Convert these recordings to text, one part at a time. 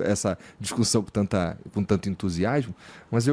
essa discussão com tanto entusiasmo, mas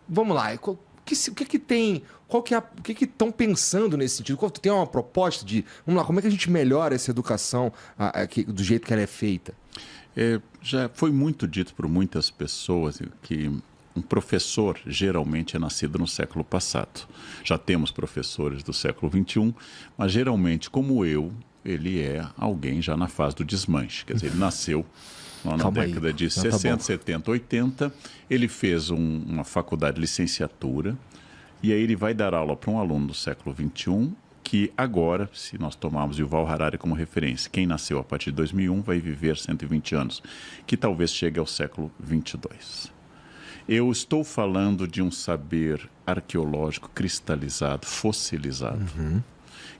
vamos lá, o que que tem, o que que estão pensando nesse sentido? Tem uma proposta de, vamos lá, como é que a gente melhora essa educação do jeito que ela é feita? Já foi muito dito por muitas pessoas que um professor geralmente é nascido no século passado. Já temos professores do século XXI, mas geralmente, como ele é alguém já na fase do desmanche. Quer dizer, ele nasceu na década de 60, 70, 80. Ele fez uma faculdade de licenciatura e aí ele vai dar aula para um aluno do século XXI que agora, se nós tomarmos Yuval Harari como referência, quem nasceu a partir de 2001 vai viver 120 anos, que talvez chegue ao século 22. Eu estou falando de um saber arqueológico cristalizado, fossilizado,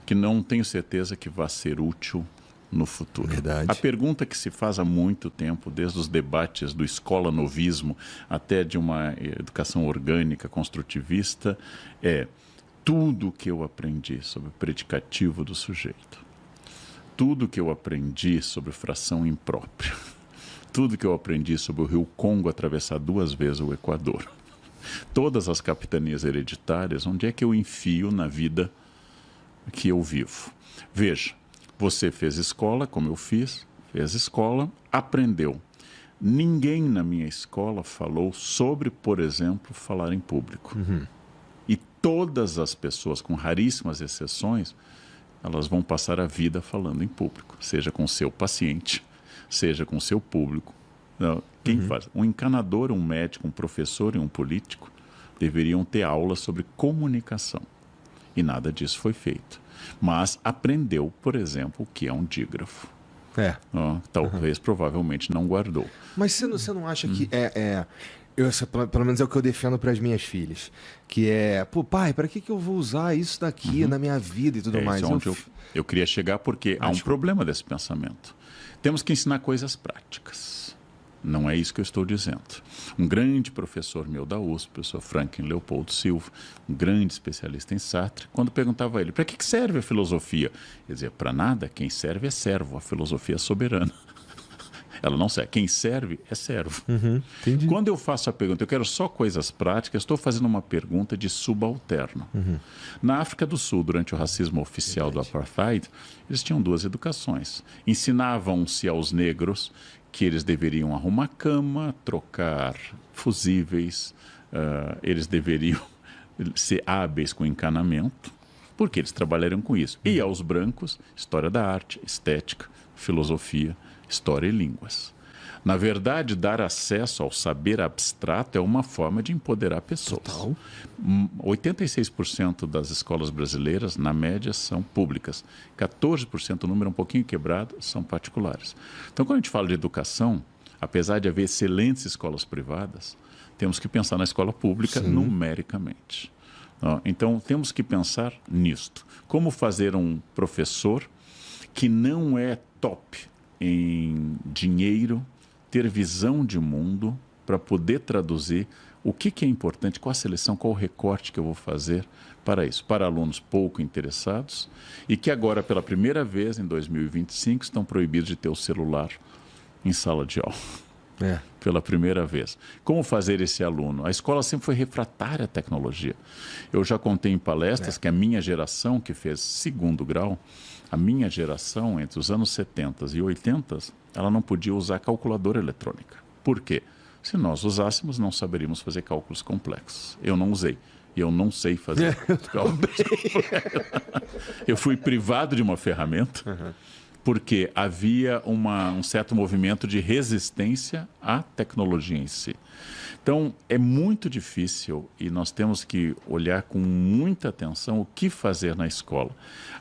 que não tenho certeza que vai ser útil no futuro. Verdade. A pergunta que se faz há muito tempo, desde os debates do escola-novismo até de uma educação orgânica, construtivista, é: tudo que eu aprendi sobre o predicativo do sujeito, tudo que eu aprendi sobre fração imprópria, tudo que eu aprendi sobre o rio Congo atravessar 2 vezes o Equador, todas as capitanias hereditárias, onde é que eu enfio na vida que eu vivo? Veja, você fez escola, como eu fiz, fez escola, aprendeu. Ninguém na minha escola falou sobre, por exemplo, falar em público. E todas as pessoas, com raríssimas exceções, elas vão passar a vida falando em público, seja com seu paciente, seja com seu público. Quem faz? Um encanador, um médico, um professor e um político deveriam ter aula sobre comunicação. E nada disso foi feito. Mas aprendeu, por exemplo, o que é um dígrafo. Talvez, provavelmente, não guardou. Mas você não acha que pelo menos é o que eu defendo para as minhas filhas, que pô, pai, para que eu vou usar isso daqui na minha vida e tudo mais? Eu queria chegar porque há um problema desse pensamento. Temos que ensinar coisas práticas. Não é isso que eu estou dizendo. Um grande professor meu da USP, o professor Franklin Leopoldo Silva, um grande especialista em Sartre, quando perguntava a ele, para que serve a filosofia? Ele dizia, para nada, quem serve é servo, a filosofia é soberana. Ela não serve, quem serve é servo. Entendi. Quando eu faço a pergunta, eu quero só coisas práticas, estou fazendo uma pergunta de subalterno. Na África do Sul, durante o racismo oficial do Apartheid, eles tinham 2 educações. Ensinavam-se aos negros que eles deveriam arrumar cama, trocar fusíveis, eles deveriam ser hábeis com encanamento, porque eles trabalharam com isso. E aos brancos, história da arte, estética, filosofia, história e línguas. Na verdade, dar acesso ao saber abstrato é uma forma de empoderar pessoas. Total. 86% das escolas brasileiras, na média, são públicas. 14%, o número é um pouquinho quebrado, são particulares. Então, quando a gente fala de educação, apesar de haver excelentes escolas privadas, temos que pensar na escola pública numericamente. Então, temos que pensar nisto. Como fazer um professor que não é top em dinheiro, ter visão de mundo para poder traduzir o que é importante, qual a seleção, qual o recorte que eu vou fazer para isso. Para alunos pouco interessados e que agora, pela primeira vez, em 2025, estão proibidos de ter o celular em sala de aula. Pela primeira vez. Como fazer esse aluno? A escola sempre foi refratária à tecnologia. Eu já contei em palestras que a minha geração, que fez 2º grau, a minha geração, entre os anos 70 e 80, ela não podia usar calculadora eletrônica. Por quê? Se nós usássemos, não saberíamos fazer cálculos complexos. Eu não usei. E eu não sei fazer cálculos complexos. Eu fui privado de uma ferramenta porque havia um certo movimento de resistência à tecnologia em si. Então, é muito difícil e nós temos que olhar com muita atenção o que fazer na escola.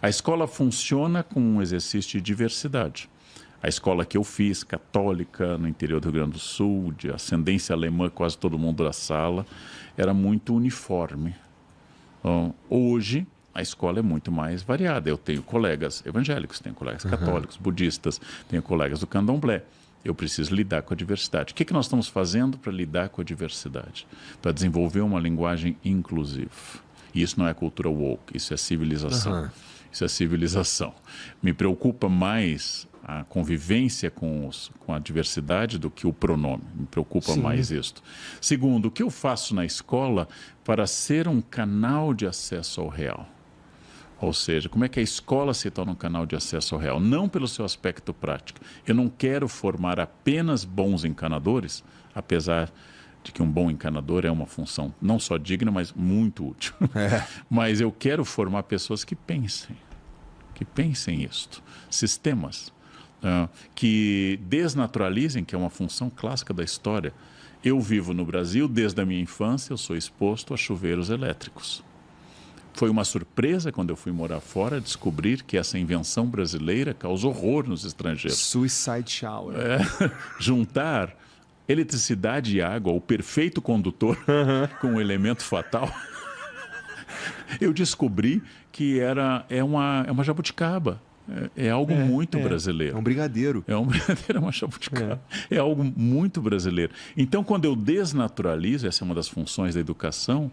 A escola funciona com um exercício de diversidade. A escola que eu fiz, católica, no interior do Rio Grande do Sul, de ascendência alemã, quase todo mundo da sala, era muito uniforme. Hoje, a escola é muito mais variada. Eu tenho colegas evangélicos, tenho colegas católicos, budistas, tenho colegas do candomblé. Eu preciso lidar com a diversidade. O que nós estamos fazendo para lidar com a diversidade? Para desenvolver uma linguagem inclusiva. E isso não é cultura woke, isso é civilização. Isso é civilização. Me preocupa mais a convivência com a diversidade do que o pronome. Me preocupa mais isto. Segundo, o que eu faço na escola para ser um canal de acesso ao real? Ou seja, como é que a escola se torna um canal de acesso ao real? Não pelo seu aspecto prático. Eu não quero formar apenas bons encanadores, apesar de que um bom encanador é uma função não só digna, mas muito útil. Mas eu quero formar pessoas que pensem isto. Sistemas que desnaturalizem, que é uma função clássica da história. Eu vivo no Brasil, desde a minha infância, eu sou exposto a chuveiros elétricos. Foi uma surpresa quando eu fui morar fora descobrir que essa invenção brasileira causa horror nos estrangeiros. Suicide shower. Juntar eletricidade e água, o perfeito condutor, com um elemento fatal. Eu descobri que é uma jabuticaba. É algo muito brasileiro. É um brigadeiro. É um brigadeiro, é uma jabuticaba. É algo muito brasileiro. Então, quando eu desnaturalizo, essa é uma das funções da educação,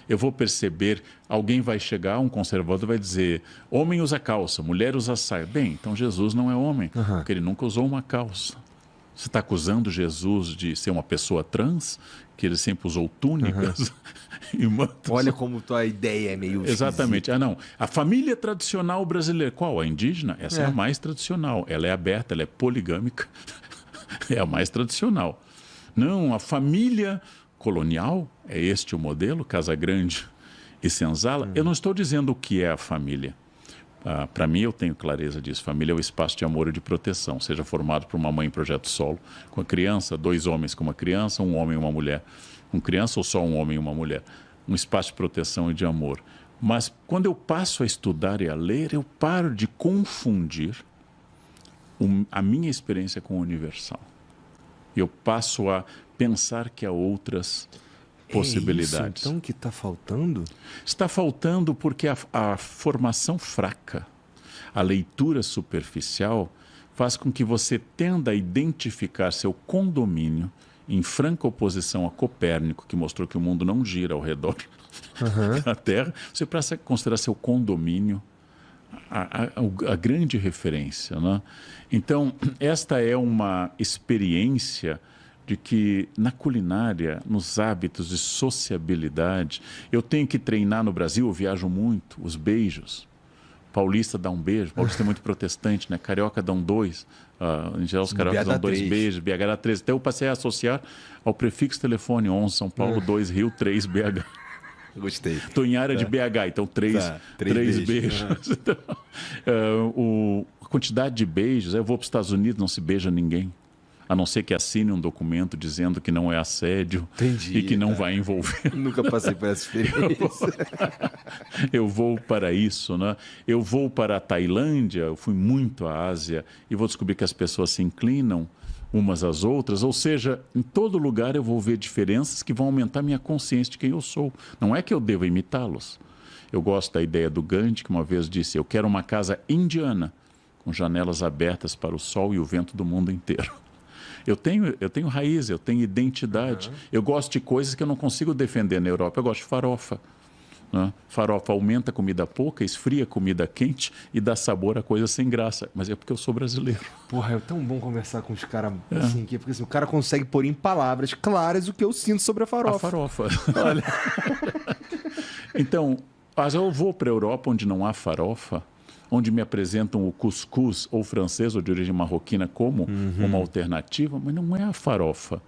eu vou perceber, alguém vai chegar, um conservador vai dizer, homem usa calça, mulher usa saia. Bem, então Jesus não é homem, porque ele nunca usou uma calça. Você está acusando Jesus de ser uma pessoa trans, que ele sempre usou túnicas e mantos? Olha como tua ideia é meio Exatamente. esquisita. Não. A família tradicional brasileira, qual? A indígena? Essa é a mais tradicional. Ela é aberta, ela é poligâmica. É a mais tradicional. Não, a família colonial, é este o modelo, Casa Grande e Senzala. Eu não estou dizendo o que é a família. Para mim, eu tenho clareza disso. Família é o espaço de amor e de proteção, seja formado por uma mãe em projeto solo, com a criança, 2 homens com uma criança, um homem e uma mulher. Uma criança ou só um homem e uma mulher. Um espaço de proteção e de amor. Mas quando eu passo a estudar e a ler, eu paro de confundir a minha experiência com o universal. Eu passo a pensar que há outras possibilidades. Isso, então, que está faltando? Está faltando porque a formação fraca, a leitura superficial, faz com que você tenda a identificar seu condomínio em franca oposição a Copérnico, que mostrou que o mundo não gira ao redor da Terra. Você passa a considerar seu condomínio a grande referência, né? Então, esta é uma experiência de que na culinária, nos hábitos de sociabilidade, eu tenho que treinar no Brasil, eu viajo muito, os beijos. Paulista dá um beijo, paulista é muito protestante, né? Carioca dão 2, em geral os cariocas dão 2 beijos, BH dá 3. Até eu passei a associar ao prefixo telefone 11, São Paulo, 2, Rio, 3, BH. Gostei. Estou em área de BH, então 3 beijos. Então, a quantidade de beijos, eu vou para os Estados Unidos, não se beija ninguém. A não ser que assine um documento dizendo que não é assédio e que não vai envolver. Nunca passei por essa experiência. Eu vou para isso, né? Eu vou para a Tailândia, eu fui muito à Ásia e vou descobrir que as pessoas se inclinam umas às outras, ou seja, em todo lugar eu vou ver diferenças que vão aumentar minha consciência de quem eu sou. Não é que eu deva imitá-los. Eu gosto da ideia do Gandhi, que uma vez disse, eu quero uma casa indiana, com janelas abertas para o sol e o vento do mundo inteiro. Eu tenho raiz, eu tenho identidade. Eu gosto de coisas que eu não consigo defender na Europa. Eu gosto de farofa. Né? Farofa aumenta a comida pouca, esfria a comida quente e dá sabor a coisa sem graça. Mas é porque eu sou brasileiro. Porra, é tão bom conversar com os caras assim aqui, porque assim, o cara consegue pôr em palavras claras o que eu sinto sobre a farofa. A farofa. Olha. Então, mas eu vou para a Europa onde não há farofa, onde me apresentam o cuscuz ou francês ou de origem marroquina como uma alternativa, mas não é a farofa.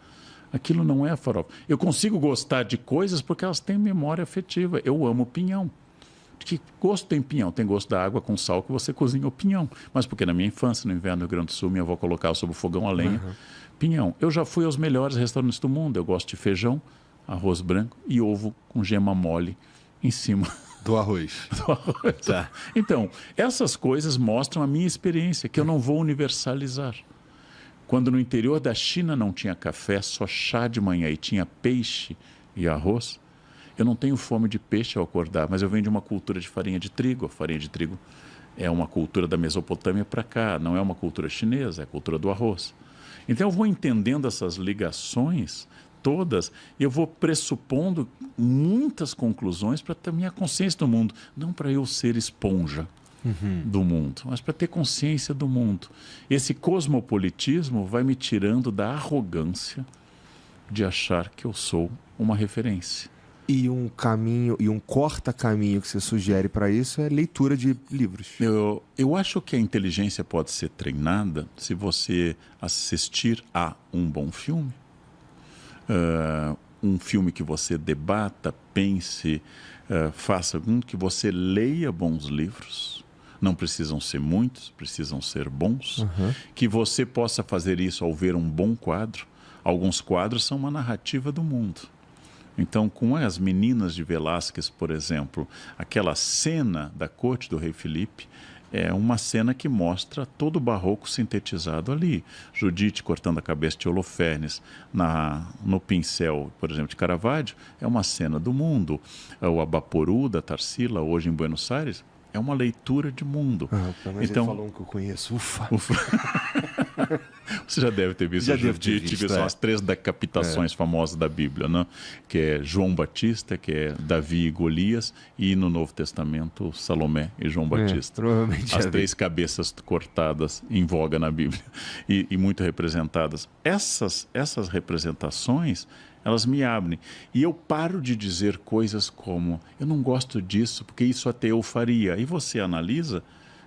Aquilo não é a farofa. Eu consigo gostar de coisas porque elas têm memória afetiva. Eu amo pinhão. Que gosto tem pinhão? Tem gosto da água com sal que você cozinha o pinhão. Mas porque na minha infância, no inverno do Rio Grande do Sul, minha avó colocava sobre o fogão a lenha, pinhão. Eu já fui aos melhores restaurantes do mundo. Eu gosto de feijão, arroz branco e ovo com gema mole em cima. Do arroz. Tá. Então, essas coisas mostram a minha experiência, que eu não vou universalizar. Quando no interior da China não tinha café, só chá de manhã e tinha peixe e arroz, eu não tenho fome de peixe ao acordar, mas eu venho de uma cultura de farinha de trigo. A farinha de trigo é uma cultura da Mesopotâmia para cá, não é uma cultura chinesa, é a cultura do arroz. Então eu vou entendendo essas ligações todas, eu vou pressupondo muitas conclusões para ter minha consciência do mundo, não para eu ser esponja. do mundo, mas para ter consciência do mundo. Esse cosmopolitismo vai me tirando da arrogância de achar que eu sou uma referência. E um caminho, e um corta-caminho que você sugere para isso é leitura de livros. Eu acho que a inteligência pode ser treinada se você assistir a um bom filme, um filme que você debata, pense, faça que você leia bons livros. Não precisam ser muitos, precisam ser bons. Que você possa fazer isso ao ver um bom quadro. Alguns quadros são uma narrativa do mundo. Então, com as Meninas de Velázquez, por exemplo, aquela cena da corte do rei Felipe é uma cena que mostra todo o barroco sintetizado ali. Judite cortando a cabeça de Holofernes no pincel, por exemplo, de Caravaggio, é uma cena do mundo. O Abaporu, da Tarsila, hoje em Buenos Aires, é uma leitura de mundo. Mas então, ele falou um que eu conheço. Ufa! Você já deve ter visto já Judite, que são as 3 decapitações famosas da Bíblia, né? Que é João Batista, que é Davi e Golias, e no Novo Testamento, Salomé e João Batista. Provavelmente as 3 cabeças cortadas em voga na Bíblia e muito representadas. Essas representações, elas me abrem. E eu paro de dizer coisas como, eu não gosto disso porque isso até eu faria. E você analisa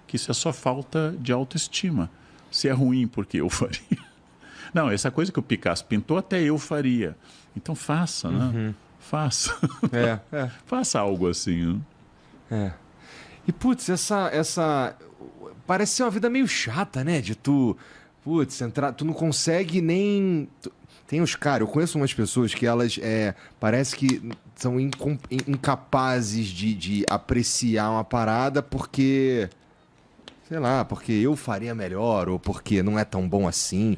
que isso é só falta de autoestima. Se é ruim porque eu faria. Não, essa coisa que o Picasso pintou até eu faria. Então faça, né? Faça. Faça algo assim. Né? E putz, essa parece ser uma vida meio chata, né? De tu, putz, tu não consegue nem... Tem uns caras, eu conheço umas pessoas que elas parece que são incapazes de apreciar uma parada porque... Sei lá, porque eu faria melhor ou porque não é tão bom assim.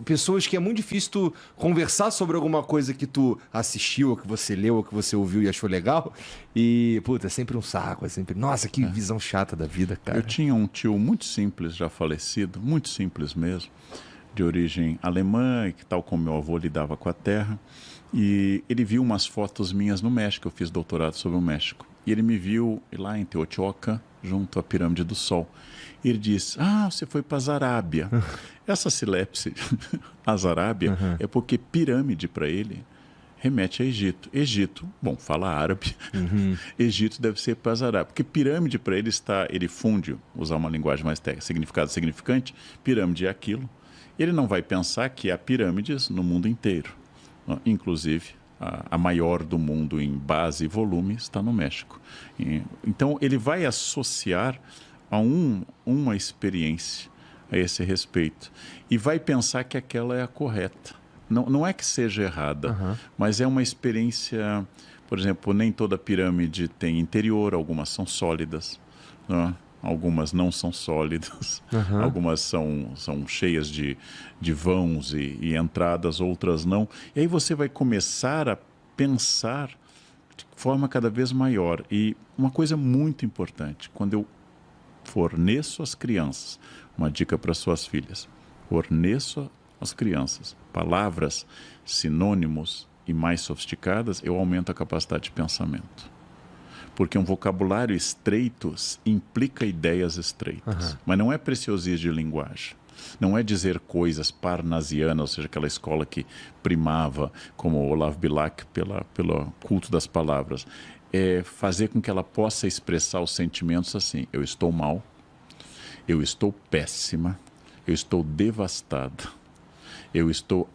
Pessoas que é muito difícil tu conversar sobre alguma coisa que tu assistiu, ou que você leu, ou que você ouviu e achou legal. E, puta, é sempre um saco. É sempre, nossa, que visão chata da vida, cara. Eu tinha um tio muito simples, já falecido, muito simples mesmo, de origem alemã, que tal como meu avô lidava com a terra. E ele viu umas fotos minhas no México, eu fiz doutorado sobre o México. E ele me viu lá em Teotihuacan, junto à Pirâmide do Sol. E ele disse, você foi para Azarábia. Essa silepse, Azarábia, é porque pirâmide para ele remete a Egito. Egito, bom, fala árabe. Egito deve ser para Azarábia. Porque pirâmide para ele ele funde, usar uma linguagem mais técnica, significado significante, pirâmide é aquilo. Ele não vai pensar que há pirâmides no mundo inteiro. Inclusive, a maior do mundo em base e volume está no México. Então, ele vai associar a uma experiência a esse respeito e vai pensar que aquela é a correta. Não é que seja errada, mas é uma experiência... Por exemplo, nem toda pirâmide tem interior, algumas são sólidas, né? Algumas não são sólidas, algumas são cheias de vãos e entradas, outras não. E aí você vai começar a pensar de forma cada vez maior. E uma coisa muito importante, quando eu forneço às crianças, uma dica para suas filhas, forneço às crianças palavras, sinônimos e mais sofisticadas, eu aumento a capacidade de pensamento. Porque um vocabulário estreito implica ideias estreitas. Mas não é preciosismo de linguagem. Não é dizer coisas parnasianas, ou seja, aquela escola que primava, como Olavo Bilac, pelo culto das palavras. É fazer com que ela possa expressar os sentimentos assim. Eu estou mal, eu estou péssima, eu estou devastada, eu estou